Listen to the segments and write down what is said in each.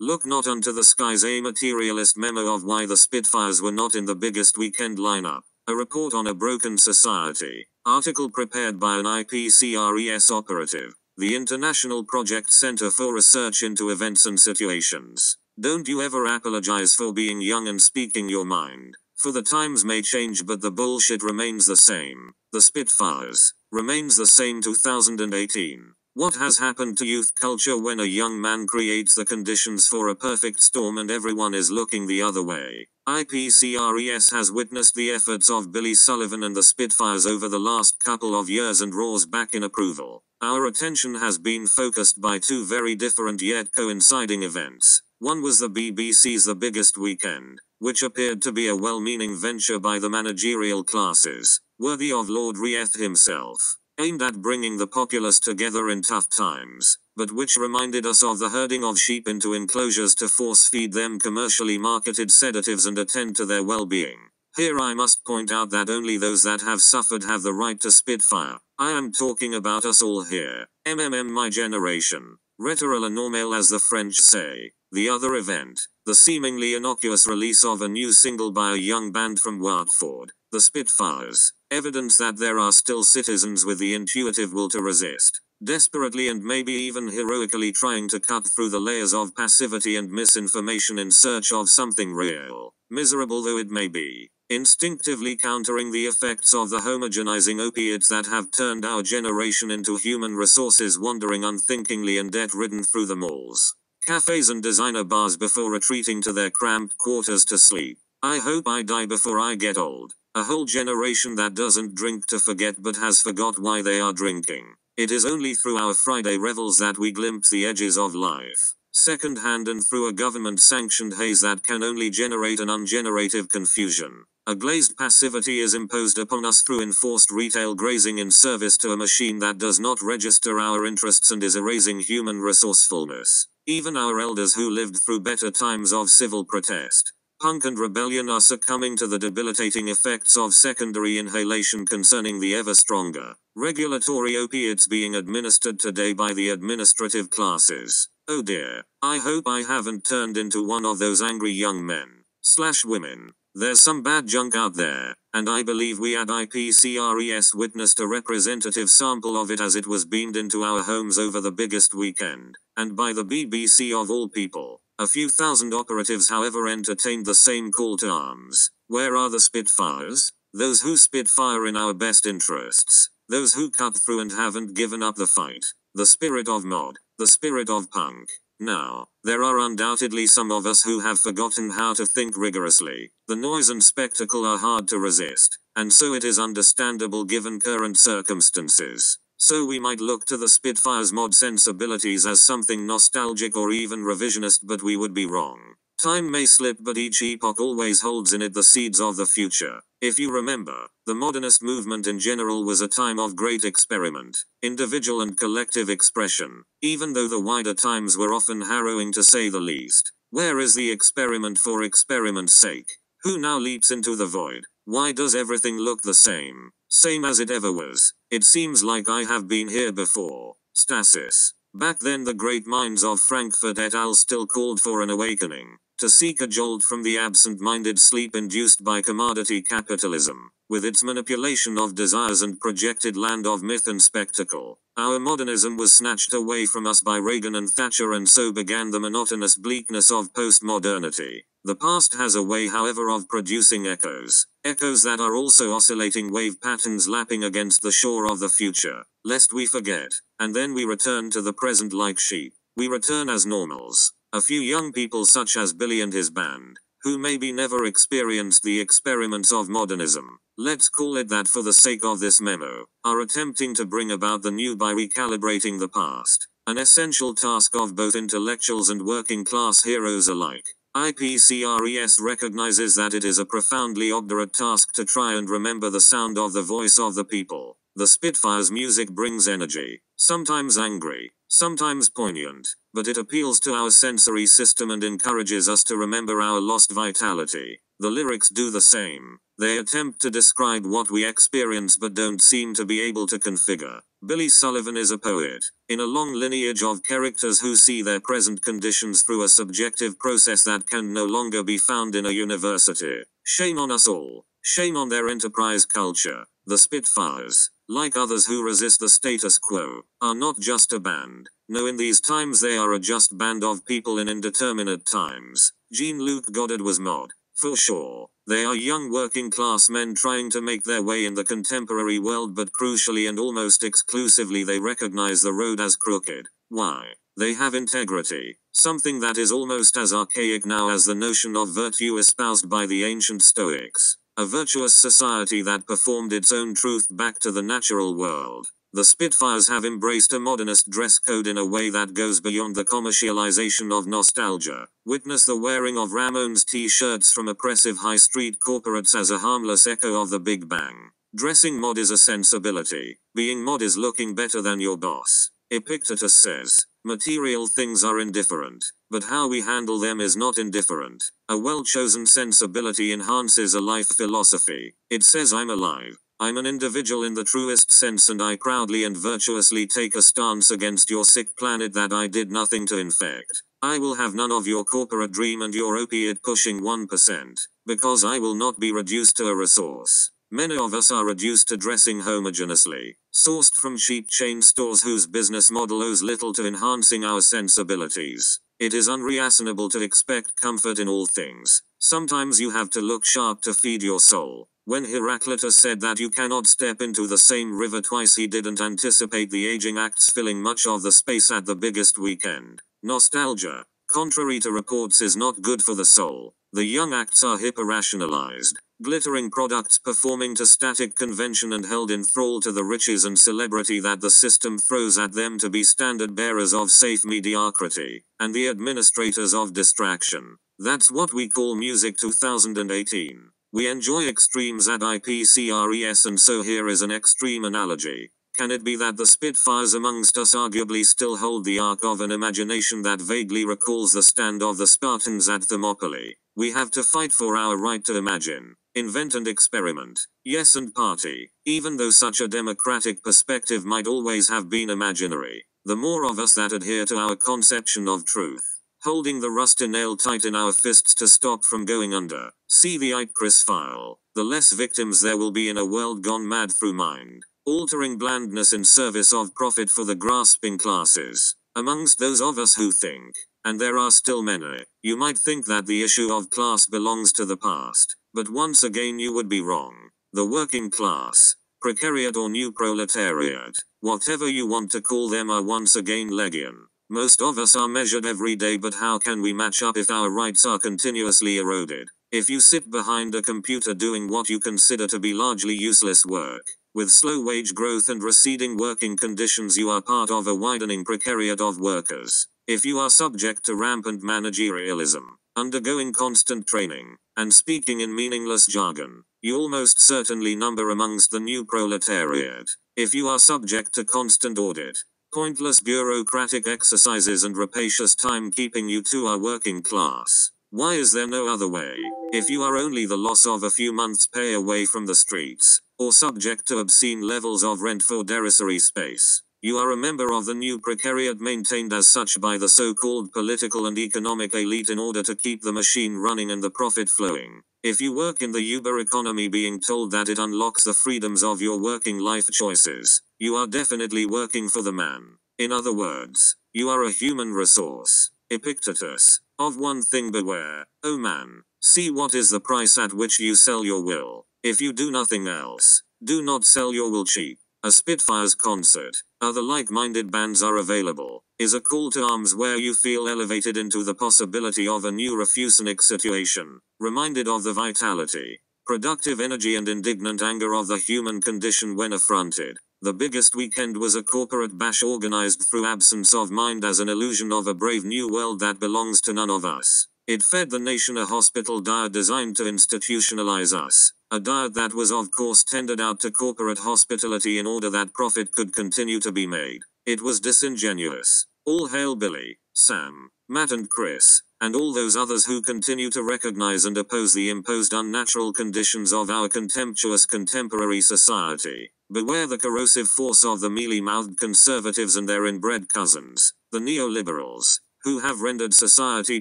Look not unto the skies, a materialist memo of why the Spitfires were not in the biggest weekend lineup. A report on a broken society. Article prepared by an IPCRES operative. The International Project Center for Research into Events and Situations. Don't you ever apologize for being young and speaking your mind. For the times may change but the bullshit remains the same. The Spitfires remains the same 2018. What has happened to youth culture when a young man creates the conditions for a perfect storm and everyone is looking the other way? IPCRES has witnessed the efforts of Billy Sullivan and the Spitfires over the last couple of years and roars back in approval. Our attention has been focused by two very different yet coinciding events. One was the BBC's The Biggest Weekend, which appeared to be a well-meaning venture by the managerial classes, worthy of Lord Reith himself, aimed at bringing the populace together in tough times, but which reminded us of the herding of sheep into enclosures to force-feed them commercially marketed sedatives and attend to their well-being. Here I must point out that only those that have suffered have the right to spitfire. I am talking about us all here. My generation. Retour la normale as the French say. The other event. The seemingly innocuous release of a new single by a young band from Watford. The Spitfires. Evidence that there are still citizens with the intuitive will to resist. Desperately and maybe even heroically trying to cut through the layers of passivity and misinformation in search of something real. Miserable though it may be. Instinctively countering the effects of the homogenizing opiates that have turned our generation into human resources wandering unthinkingly and debt-ridden through the malls, cafes and designer bars before retreating to their cramped quarters to sleep. I hope I die before I get old. A whole generation that doesn't drink to forget but has forgot why they are drinking. It is only through our Friday revels that we glimpse the edges of life, second-hand and through a government-sanctioned haze that can only generate an ungenerative confusion. A glazed passivity is imposed upon us through enforced retail grazing in service to a machine that does not register our interests and is erasing human resourcefulness. Even our elders who lived through better times of civil protest, punk and rebellion are succumbing to the debilitating effects of secondary inhalation concerning the ever-stronger regulatory opiates being administered today by the administrative classes. Oh dear, I hope I haven't turned into one of those angry young men/women. There's some bad junk out there, and I believe we at IPCRES witnessed a representative sample of it as it was beamed into our homes over the biggest weekend, and by the BBC of all people. A few thousand operatives however entertained the same call to arms. Where are the Spitfires? Those who spitfire in our best interests. Those who cut through and haven't given up the fight. The spirit of mod. The spirit of punk. Now, there are undoubtedly some of us who have forgotten how to think rigorously. The noise and spectacle are hard to resist, and so it is understandable given current circumstances. So we might look to the Spitfire's mod sensibilities as something nostalgic or even revisionist, but we would be wrong. Time may slip, but each epoch always holds in it the seeds of the future. If you remember, the modernist movement in general was a time of great experiment, individual and collective expression, even though the wider times were often harrowing to say the least. Where is the experiment for experiment's sake? Who now leaps into the void? Why does everything look the same? Same as it ever was. It seems like I have been here before. Stasis. Back then the great minds of Frankfurt et al. Still called for an awakening, to seek a jolt from the absent-minded sleep induced by commodity capitalism, with its manipulation of desires and projected land of myth and spectacle. Our modernism was snatched away from us by Reagan and Thatcher, and so began the monotonous bleakness of postmodernity. The past has a way, however, of producing echoes that are also oscillating wave patterns lapping against the shore of the future, lest we forget, and then we return to the present like sheep. We return as normals. A few young people such as Billy and his band, who maybe never experienced the experiments of modernism, let's call it that for the sake of this memo, are attempting to bring about the new by recalibrating the past, an essential task of both intellectuals and working class heroes alike. IPCRES recognizes that it is a profoundly obdurate task to try and remember the sound of the voice of the people. The Spitfires' music brings energy, sometimes angry, sometimes poignant, but it appeals to our sensory system and encourages us to remember our lost vitality. The lyrics do the same. They attempt to describe what we experience but don't seem to be able to configure. Billy Sullivan is a poet, in a long lineage of characters who see their present conditions through a subjective process that can no longer be found in a university. Shame on us all. Shame on their enterprise culture. The Spitfires, like others who resist the status quo, are not just a band. No, in these times they are a just band of people in indeterminate times. Jean-Luc Godard was mod. For sure. They are young working class men trying to make their way in the contemporary world, but crucially and almost exclusively they recognize the road as crooked. Why? They have integrity, something that is almost as archaic now as the notion of virtue espoused by the ancient Stoics. A virtuous society that performed its own truth back to the natural world. The Spitfires have embraced a modernist dress code in a way that goes beyond the commercialization of nostalgia. Witness the wearing of Ramones t-shirts from oppressive high street corporates as a harmless echo of the Big Bang. Dressing mod is a sensibility. Being mod is looking better than your boss. Epictetus says, material things are indifferent, but how we handle them is not indifferent. A well-chosen sensibility enhances a life philosophy. It says I'm alive. I'm an individual in the truest sense, and I proudly and virtuously take a stance against your sick planet that I did nothing to infect. I will have none of your corporate dream and your opiate pushing 1%, because I will not be reduced to a resource. Many of us are reduced to dressing homogeneously, sourced from cheap chain stores whose business model owes little to enhancing our sensibilities. It is unreasonable to expect comfort in all things. Sometimes you have to look sharp to feed your soul. When Heraclitus said that you cannot step into the same river twice, he didn't anticipate the aging acts filling much of the space at the biggest weekend. Nostalgia, contrary to reports, is not good for the soul. The young acts are hyper-rationalized, glittering products performing to static convention and held in thrall to the riches and celebrity that the system throws at them to be standard bearers of safe mediocrity, and the administrators of distraction. That's what we call music 2018. We enjoy extremes at IPCRES, and so here is an extreme analogy. Can it be that the Spitfires amongst us arguably still hold the arc of an imagination that vaguely recalls the stand of the Spartans at Thermopylae? We have to fight for our right to imagine, invent and experiment, yes, and party, even though such a democratic perspective might always have been imaginary. The more of us that adhere to our conception of truth, holding the rusty nail tight in our fists to stop from going under, see the IPCRES file, the less victims there will be in a world gone mad through mind altering blandness in service of profit for the grasping classes. Amongst those of us who think, and there are still many, you might think that the issue of class belongs to the past, but once again you would be wrong. The working class, precariat or new proletariat, whatever you want to call them, are once again legion. Most of us are measured every day, but how can we match up if our rights are continuously eroded? If you sit behind a computer doing what you consider to be largely useless work, with slow wage growth and receding working conditions, you are part of a widening precariat of workers. If you are subject to rampant managerialism, undergoing constant training, and speaking in meaningless jargon, you almost certainly number amongst the new proletariat. If you are subject to constant audit, pointless bureaucratic exercises and rapacious timekeeping, you too are working class. Why is there no other way? If you are only the loss of a few months' pay away from the streets, or subject to obscene levels of rent for derisory space, you are a member of the new precariat maintained as such by the so-called political and economic elite in order to keep the machine running and the profit flowing. If you work in the Uber economy being told that it unlocks the freedoms of your working life choices, you are definitely working for the man. In other words, you are a human resource. Epictetus, of one thing beware, O man, see what is the price at which you sell your will. If you do nothing else, do not sell your will cheap. A Spitfires concert, other like-minded bands are available, is a call to arms where you feel elevated into the possibility of a new Refusenic situation, reminded of the vitality, productive energy and indignant anger of the human condition when affronted. The biggest weekend was a corporate bash organized through absence of mind as an illusion of a brave new world that belongs to none of us. It fed the nation a hospital diet designed to institutionalize us, a diet that was of course tendered out to corporate hospitality in order that profit could continue to be made. It was disingenuous. All hail Billy, Sam, Matt and Chris, and all those others who continue to recognize and oppose the imposed unnatural conditions of our contemptuous contemporary society. Beware the corrosive force of the mealy-mouthed conservatives and their inbred cousins, the neoliberals, who have rendered society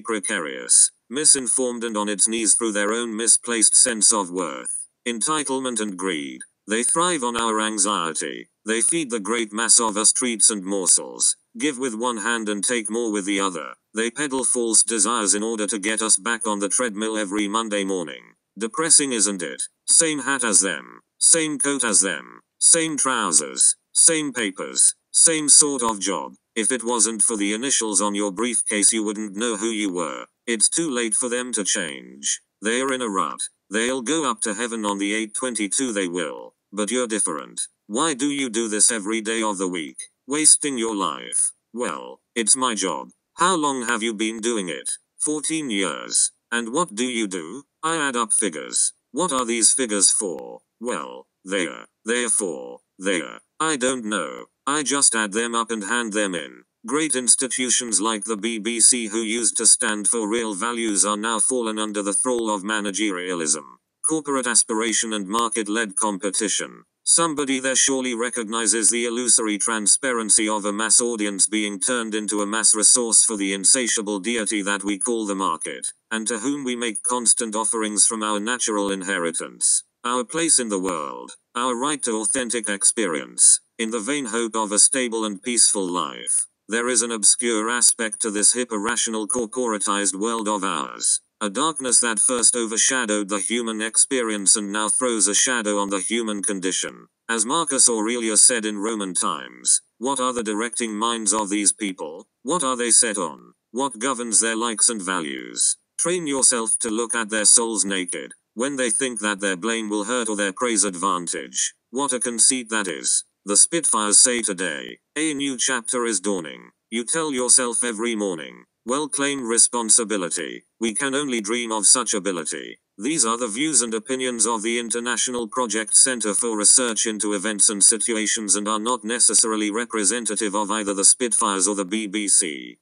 precarious, misinformed and on its knees through their own misplaced sense of worth, entitlement and greed. They thrive on our anxiety. They feed the great mass of us treats and morsels, give with one hand and take more with the other. They peddle false desires in order to get us back on the treadmill every Monday morning. Depressing, isn't it? Same hat as them, same coat as them, same trousers, same papers, same sort of job. If it wasn't for the initials on your briefcase, you wouldn't know who you were. It's too late for them to change. They're in a rut. They'll go up to heaven on the 822, they will. But you're different. Why do you do this every day of the week? Wasting your life. Well, it's my job. How long have you been doing it? 14 years. And what do you do? I add up figures. What are these figures for? Well, they're for. I don't know. I just add them up and hand them in. Great institutions like the BBC, who used to stand for real values, are now fallen under the thrall of managerialism, corporate aspiration and market-led competition. Somebody there surely recognizes the illusory transparency of a mass audience being turned into a mass resource for the insatiable deity that we call the market, and to whom we make constant offerings from our natural inheritance, our place in the world, our right to authentic experience, in the vain hope of a stable and peaceful life. There is an obscure aspect to this hip, irrational, corporatized world of ours. A darkness that first overshadowed the human experience and now throws a shadow on the human condition. As Marcus Aurelius said in Roman times, what are the directing minds of these people? What are they set on? What governs their likes and values? Train yourself to look at their souls naked, when they think that their blame will hurt or their praise advantage. What a conceit that is. The Spitfires say today, a new chapter is dawning. You tell yourself every morning. Well, claim responsibility. We can only dream of such ability. These are the views and opinions of the International Project Center for Research into Events and Situations and are not necessarily representative of either the Spitfires or the BBC.